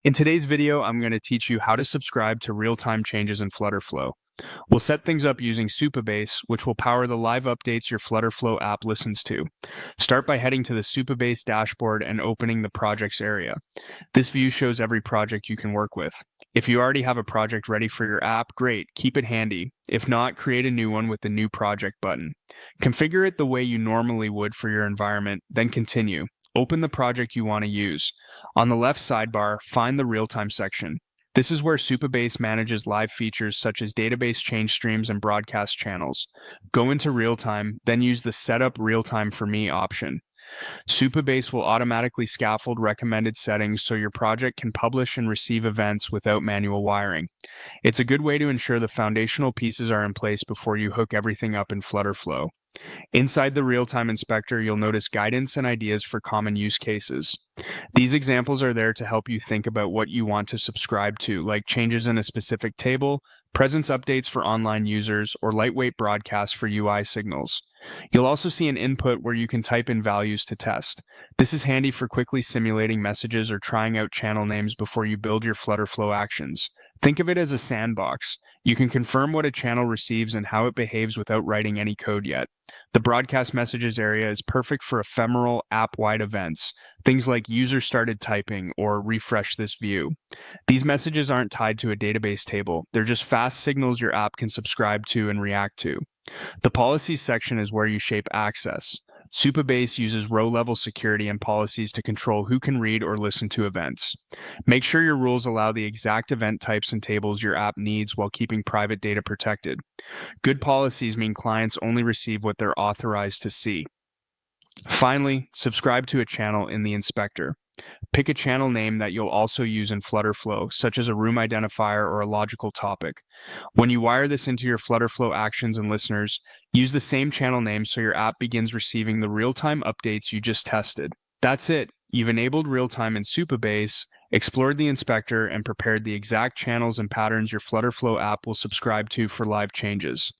In today's video, I'm going to teach you how to subscribe to real-time changes in Flutterflow. We'll set things up using Supabase, which will power the live updates your Flutterflow app listens to. Start by heading to the Supabase dashboard and opening the projects area. This view shows every project you can work with. If you already have a project ready for your app, great, keep it handy. If not, create a new one with the New Project button. Configure it the way you normally would for your environment, then continue. Open the project you want to use. On the left sidebar, find the real-time section. This is where Supabase manages live features such as database change streams and broadcast channels. Go into real-time, then use the Setup Real-Time for Me option. Supabase will automatically scaffold recommended settings so your project can publish and receive events without manual wiring. It's a good way to ensure the foundational pieces are in place before you hook everything up in Flutterflow. Inside the real-time inspector, you'll notice guidance and ideas for common use cases. These examples are there to help you think about what you want to subscribe to, like changes in a specific table, presence updates for online users, or lightweight broadcasts for UI signals. You'll also see an input where you can type in values to test. This is handy for quickly simulating messages or trying out channel names before you build your Flutterflow actions. Think of it as a sandbox. You can confirm what a channel receives and how it behaves without writing any code yet. The broadcast messages area is perfect for ephemeral app-wide events, things like user started typing or refresh this view. These messages aren't tied to a database table. They're just fast signals your app can subscribe to and react to. The policies section is where you shape access. Supabase uses row-level security and policies to control who can read or listen to events. Make sure your rules allow the exact event types and tables your app needs while keeping private data protected. Good policies mean clients only receive what they're authorized to see. Finally, subscribe to a channel in the inspector. Pick a channel name that you'll also use in Flutterflow, such as a room identifier or a logical topic. When you wire this into your Flutterflow actions and listeners, use the same channel name so your app begins receiving the real-time updates you just tested. That's it. You've enabled real-time in Supabase, explored the inspector, and prepared the exact channels and patterns your Flutterflow app will subscribe to for live changes.